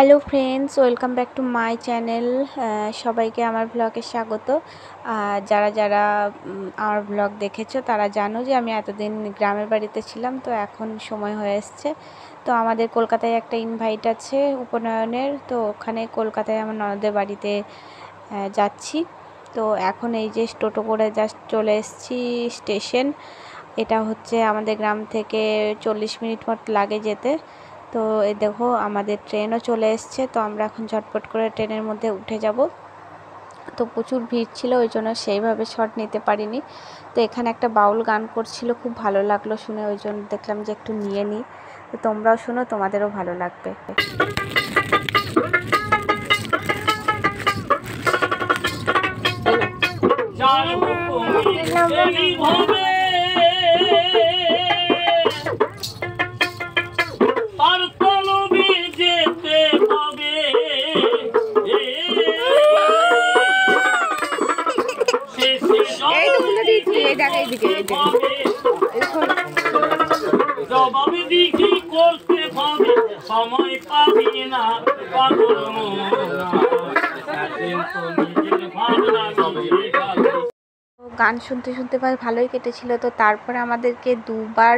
Hello friends, welcome back to my channel. সবাইকে আমার ব্লগে স্বাগত। যারা যারা আমার ব্লগ দেখেছো তারা জানো যে আমি এতদিন গ্রামের বাড়িতে ছিলাম, তো এখন সময় হয়ে এসছে। তো আমাদের কলকাতায় একটা ইনভাইট আছে উপনয়নের, তো ওখানে কলকাতায় আমার ননদের বাড়িতে যাচ্ছি। তো এখন এই যে টোটো করে জাস্ট চলে এসেছি স্টেশন। এটা হচ্ছে আমাদের গ্রাম থেকে 40 মিনিট মতো লাগে যেতে। তো এই দেখো আমাদের ট্রেনও চলে এসছে, তো আমরা এখন ঝটপট করে ট্রেনের মধ্যে উঠে যাব। তো প্রচুর ভিড় ছিল, ওই জন্য সেইভাবে শট নিতে পারিনি। তো এখানে একটা বাউল গান করছিল, খুব ভালো লাগলো শুনে, ওই জন্য দেখলাম যে একটু নিয়ে নিই। তো তোমরাও শোনো, তোমাদেরও ভালো লাগবে। সময় পাবি না গান শুনতে শুনতে ভালোই কেটেছিল। তো তারপরে আমাদেরকে দুবার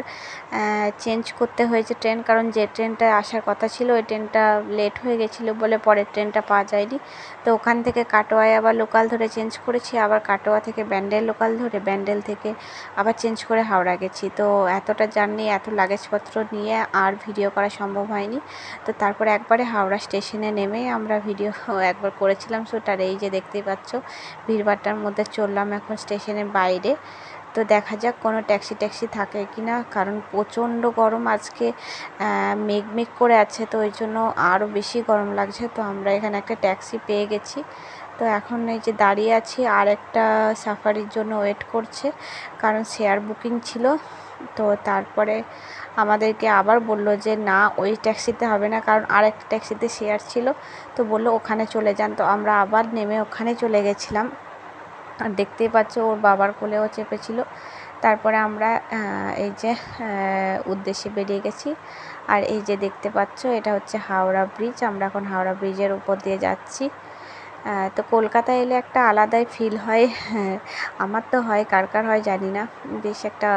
চেঞ্জ করতে হয়েছে ট্রেন, কারণ যে ট্রেনটা আসার কথা ছিল ওই ট্রেনটা লেট হয়ে গেছিলো বলে পরের ট্রেনটা পাওয়া যায়নি। তো ওখান থেকে কাটোয়ায় আবার লোকাল ধরে চেঞ্জ করেছি, আবার কাটোয়া থেকে ব্যান্ডেল লোকাল ধরে, ব্যান্ডেল থেকে আবার চেঞ্জ করে হাওড়া গেছি। তো এতটা জার্নি, এত লাগেজপত্র নিয়ে আর ভিডিও করা সম্ভব হয়নি। তো তারপরে একবারে হাওড়া স্টেশনে নেমে আমরা ভিডিও একবার করেছিলাম শ্যুট। আর এই যে দেখতেই পাচ্ছ ভিড়ভাট্টার মধ্যে চললাম এখন স্টেশনের বাইরে। তো দেখা যাক কোনো ট্যাক্সি থাকে কি না, কারণ প্রচণ্ড গরম আজকে, মেঘ করে আছে, তো ওই জন্য আরও বেশি গরম লাগছে। তো আমরা এখানে একটা ট্যাক্সি পেয়ে গেছি। তো এখন এই যে দাঁড়িয়ে আছি, আর একটা সাফারির জন্য ওয়েট করছে, কারণ শেয়ার বুকিং ছিল। তো তারপরে আমাদেরকে আবার বলল যে না, ওই ট্যাক্সিতে হবে না, কারণ আর একটা ট্যাক্সিতে শেয়ার ছিল। তো বললো ওখানে চলে যান। তো আমরা আবার নেমে ওখানে চলে গেছিলাম। আর দেখতেই পাচ্ছ ওর বাবার কোলেও চেপেছিল। তারপরে আমরা এই যে উদ্দেশ্যে বেরিয়ে গেছি। আর এই যে দেখতে পাচ্ছ এটা হচ্ছে হাওড়া ব্রিজ, আমরা এখন হাওড়া ব্রিজের উপর দিয়ে যাচ্ছি। তো কলকাতায় এলে একটা আলাদাই ফিল হয়, আমার তো হয়, কার কার হয় জানি না, বেশ একটা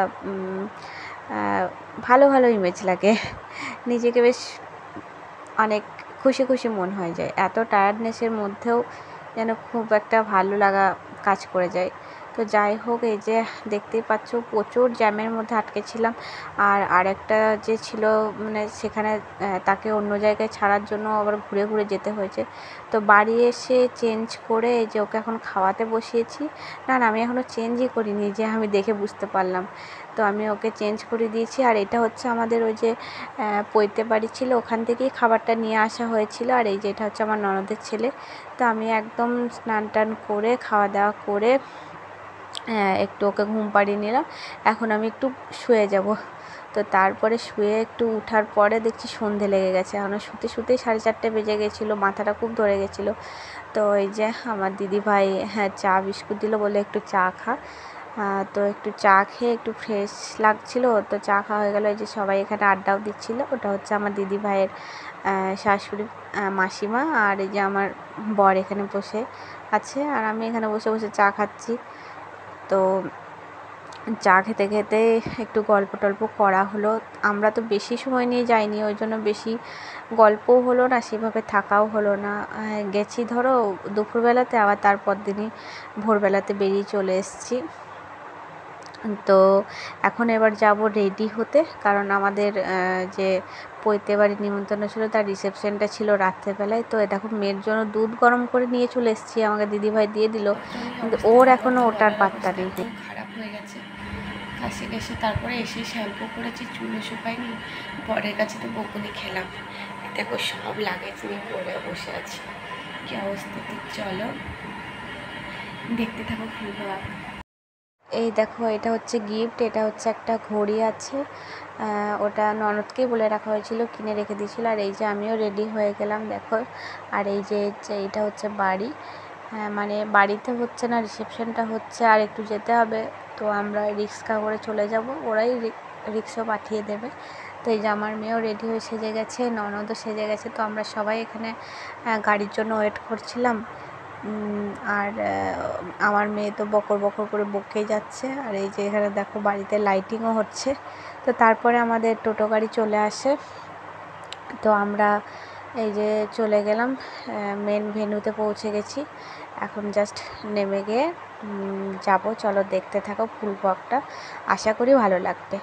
ভালো ইমেজ লাগে, নিজেকে বেশ অনেক খুশি মন হয়ে যায়। এত টায়ার্ডনেসের মধ্যেও যেন খুব একটা ভালো লাগা কাজ করে যায়। তো যাই হোক, এই যে দেখতেই পাচ্ছ প্রচুর জ্যামের মধ্যে আটকেছিলাম। আর আরেকটা যে ছিল, মানে সেখানে তাকে অন্য জায়গায় ছাড়ার জন্য আবার ঘুরে যেতে হয়েছে। তো বাড়ি এসে চেঞ্জ করে এই যে ওকে এখন খাওয়াতে বসিয়েছি। না আমি এখনও চেঞ্জই করিনি, যে আমি দেখে বুঝতে পারলাম। তো আমি ওকে চেঞ্জ করে দিয়েছি। আর এটা হচ্ছে আমাদের ওই যে পৈতে বাড়ি ছিল, ওখান থেকেই খাবারটা নিয়ে আসা হয়েছিল। আর এই যে এটা হচ্ছে আমার ননদের ছেলে। তো আমি একদম স্নান টান করে খাওয়া দাওয়া করে একটু ওকে ঘুম পাড়িয়ে নিলাম। এখন আমি একটু শুয়ে যাব। তো তারপরে শুয়ে একটু উঠার পরে দেখছি সন্ধে লেগে গেছে, এখন শুতেই 4:30 বেজে গেছিলো, মাথাটা খুব ধরে গেছিলো। তো এই যে আমার দিদিভাই চা বিস্কুট দিল, বলে একটু চা খা। তো একটু চা খেয়ে একটু ফ্রেশ লাগছিলো, তো চা খাওয়া হয়ে গেলো। এই যে সবাই এখানে আড্ডাও দিচ্ছিলো, ওটা হচ্ছে আমার দিদিভাইয়ের শাশুড়ি মাসিমা। আর এই যে আমার বর এখানে বসে আছে, আর আমি এখানে বসে চা খাচ্ছি। তো চা খেতে একটু গল্প টল্প করা হলো। আমরা তো বেশি সময় নিয়ে যাইনি, ওই জন্য বেশি গল্পও হলো না, সেভাবে থাকাও হলো না। গেছি ধরো দুপুরবেলাতে, আবার তারপর দিনই ভোরবেলাতে বেরিয়ে চলে এসেছি। তো এখন এবার যাব রেডি হতে, কারণ আমাদের যে পৈতে বাড়ির নিমন্ত্রণ ছিল তার রিসেপশনটা ছিল রাত্রেবেলায়। তো দেখো মেয়ের জন্য দুধ গরম করে নিয়ে চলে এসেছি, আমাকে দিদিভাই দিয়ে দিল, কিন্তু ওর এখনও ওটার পাত্তা নেই। খারাপ হয়ে গেছে, কাশি তারপরে এসে শ্যাম্পু করেছি, চুলে শুকায়নি, বরের কাছে তো বকুনি খেলাম। দেখো সব লাগেজ নিয়ে পরে বসে আছি, কি অবস্থা। চলো দেখতে থাকো ভিডিও। এই দেখো এটা হচ্ছে গিফট, এটা হচ্ছে একটা ঘড়ি আছে, ওটা ননদকেই বলে রাখা হয়েছিল, কিনে রেখে দিয়েছিল। আর এই যে আমিও রেডি হয়ে গেলাম দেখো। আর এই যে এইটা হচ্ছে বাড়ি, মানে বাড়িতে হচ্ছে না, রিসেপশনটা হচ্ছে, আর একটু যেতে হবে। তো আমরা রিক্সা করে চলে যাব, ওরাই রিক্সা পাঠিয়ে দেবে। তো তো এই যে আমার মেয়েও রেডি হয়ে সেজে গেছে, ননদও সেজে গেছে। তো আমরা সবাই এখানে গাড়ির জন্য ওয়েট করছিলাম। আর আমার মেয়ে তো বকর বকর করে বকেই যাচ্ছে। আর এই যে এখানে দেখো বাড়িতে লাইটিংও হচ্ছে। তো তারপরে আমাদের টোটো গাড়ি চলে আসে। তো আমরা এই যে চলে গেলাম, মেন ভেন্যুতে পৌঁছে গেছি। এখন জাস্ট নেমে গিয়ে যাব। চলো দেখতে থাকো ফুল ব্লগটা, আশা করি ভালো লাগবে।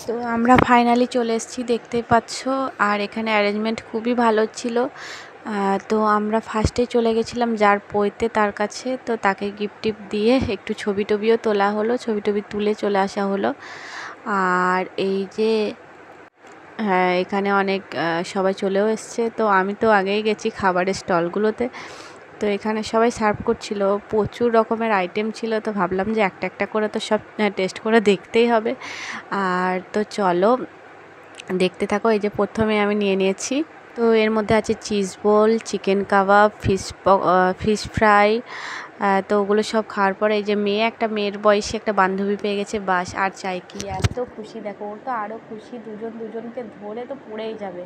তো আমরা ফাইনালি চলে এসেছি, দেখতেই পাচ্ছ। আর এখানে অ্যারেঞ্জমেন্ট খুবই ভালো ছিল। তো আমরা ফার্স্টেই চলে গেছিলাম যার পৈতে তার কাছে। তো তাকে গিফট টিফট দিয়ে একটু ছবি টবিও তোলা হলো, ছবি টবি তুলে চলে আসা হলো। আর এই যে হ্যাঁ, এখানে অনেক সবাই চলেও এসছে। তো আমি তো আগেই গেছি খাবারের স্টলগুলোতে। তো এখানে সবাই সার্ভ করছিল, প্রচুর রকমের আইটেম ছিল। তো ভাবলাম যে একটা একটা করে তো সব টেস্ট করে দেখতেই হবে। আর তো চলো দেখতে থাকো। এই যে প্রথমে আমি নিয়ে নিয়েছি, তো এর মধ্যে আছে চিজ বোল, চিকেন কাবাব, ফিশ ফ্রাই। তো ওগুলো সব খাওয়ার পরে এই যে মেয়ের বয়সী একটা বান্ধবী পেয়ে গেছে, বাস আর চাই কি। এত খুশি দেখো, ওর তো আরও খুশি, দুজনকে ধরে তো পড়েই যাবে।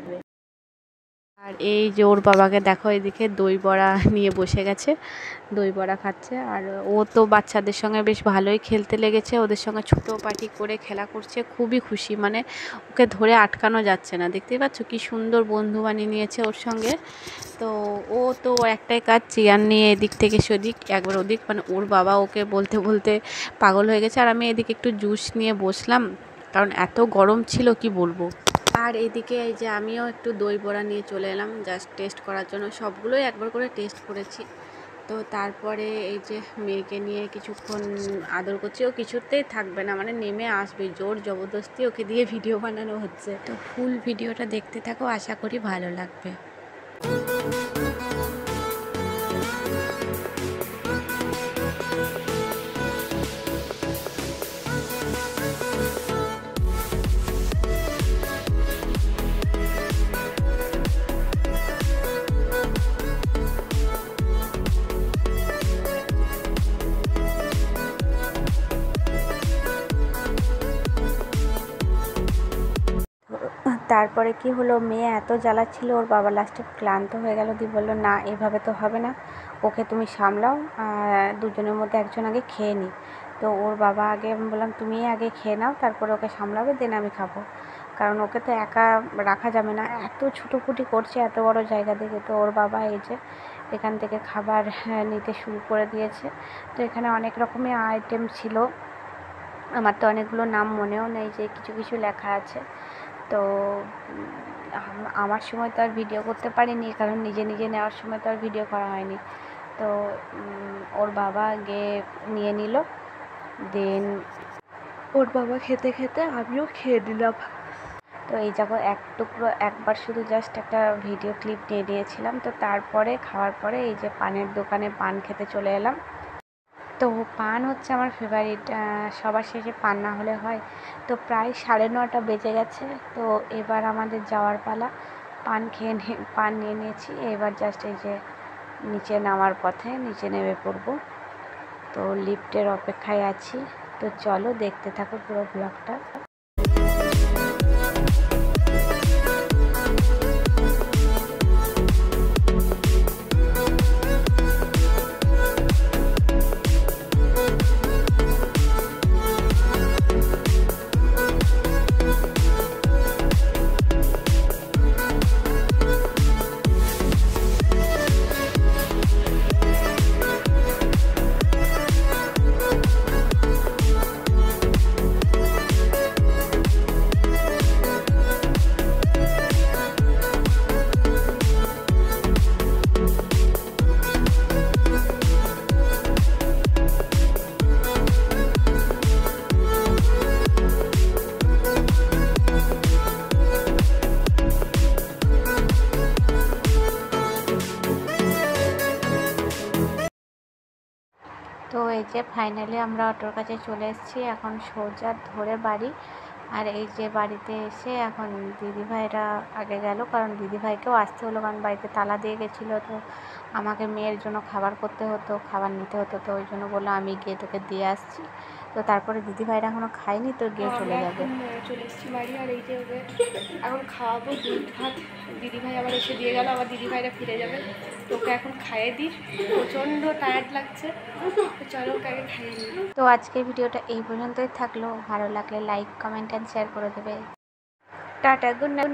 আর এই যে ওর বাবাকে দেখো, এদিকে দই বড়া নিয়ে বসে গেছে, দই বড়া খাচ্ছে। আর ও তো বাচ্চাদের সঙ্গে বেশ ভালোই খেলতে লেগেছে, ওদের সঙ্গে ছোটো পাটি করে খেলা করছে, খুবই খুশি। মানে ওকে ধরে আটকানো যাচ্ছে না। দেখতেই পাচ্ছ কি সুন্দর বন্ধু বানিয়ে নিয়েছে ওর সঙ্গে। তো ও তো একটাই কাজ, চেয়ার নিয়ে এদিক থেকে সেদিক, একবার ওদিক, মানে ওর বাবা ওকে বলতে বলতে পাগল হয়ে গেছে। আর আমি এদিকে একটু জুস নিয়ে বসলাম, কারণ এত গরম ছিল কি বলবো। আর এদিকে এই যে আমিও একটু দই বড়া নিয়ে চলে এলাম জাস্ট টেস্ট করার জন্য। সবগুলোই একবার করে টেস্ট করেছি। তো তারপরে এই যে মেয়েকে নিয়ে কিছুক্ষণ আদর করছি। ও কিছুতেই থাকবে না, মানে নেমে আসবে, জোর জবরদস্তি ওকে দিয়ে ভিডিও বানানো হচ্ছে। তো ফুল ভিডিওটা দেখতে থাকো, আশা করি ভালো লাগবে। তারপরে কি হলো, মেয়ে এত জ্বালাচ্ছিল, ওর বাবা লাস্টে ক্লান্ত হয়ে গেল, দিয়ে বললো না এভাবে তো হবে না, ওকে তুমি সামলাও, দুজনের মধ্যে একজন আগে খেয়ে নিই। তো ওর বাবা আগে, আমি বললাম তুমি আগে খেয়ে নাও, তারপরে ওকে সামলাবে, দেন আমি খাবো, কারণ ওকে তো একা রাখা যাবে না, এত ছুটোফুটি করছে এত বড় জায়গা থেকে। তো ওর বাবা এই যে এখান থেকে খাবার নিতে শুরু করে দিয়েছে। তো এখানে অনেক রকমের আইটেম ছিল, আমার তো অনেকগুলো নাম মনেও নেই, যে কিছু কিছু লেখা আছে। তো আমার সময় তো আর ভিডিও করতে পারিনি, কারণ নিজে নিজে নেওয়ার সময় তো আর ভিডিও করা হয়নি। তো ওর বাবা গিয়ে নিয়ে নিল, দেন ওর বাবা খেতে খেতে আমিও খেয়ে নিলাম। তো এই জায়গায় এক টুকরো একবার শুধু জাস্ট একটা ভিডিও ক্লিপ নিয়ে দিয়েছিলাম। তো তারপরে খাওয়ার পরে এই যে পানের দোকানে পান খেতে চলে এলাম। তো পান হচ্ছে আমার ফেভারিট, সবার শেষে পান না হলে হয়। তো প্রায় 9:30 বেজে গেছে। তো এবার আমাদের যাওয়ার পালা, পান নিয়ে নিয়েছি, এবার জাস্ট এই যে নিচে নামার পথে নিচে নেমে পড়ব। তো লিফটের অপেক্ষায় আছি। তো চলো দেখতে থাকো পুরো ব্লগটা। যে ফাইনালি আমরা অটোর কাছে চলে এসেছি, এখন সোজা ধরে বাড়ি। আর এই যে বাড়িতে এসে এখন দিদিভাইরা আগে গেল, কারণ দিদিভাইকেও আসতে হলো, কারণ বাড়িতে তালা দিয়ে গেছিলো। তো আমাকে মেয়ের জন্য খাবার করতে হতো, খাবার নিতে হতো, তো ওই জন্য বললো আমি গিয়ে তোকে দিয়ে আসছি। তো তারপরে দিদিভাইরা এখনও খায়নি, তো গিয়ে চলে যাবে। চলে এসেছি বাড়ি। আর এই যে ওকে এখন খাওয়াবো দুধ ভাত। দিদিভাই আবার এসে দিয়ে গেল, আবার দিদিভাইরা ফিরে যাবে। তোকে এখন খাইয়ে দিই, প্রচণ্ড টায়ার্ড লাগছে। তো চলো ওকে আগে খাইয়ে নিই। তো আজকের ভিডিওটা এই পর্যন্তই থাকলো। ভালো লাগলে লাইক, কমেন্ট অ্যান্ড শেয়ার করে দেবে। Tata, good night.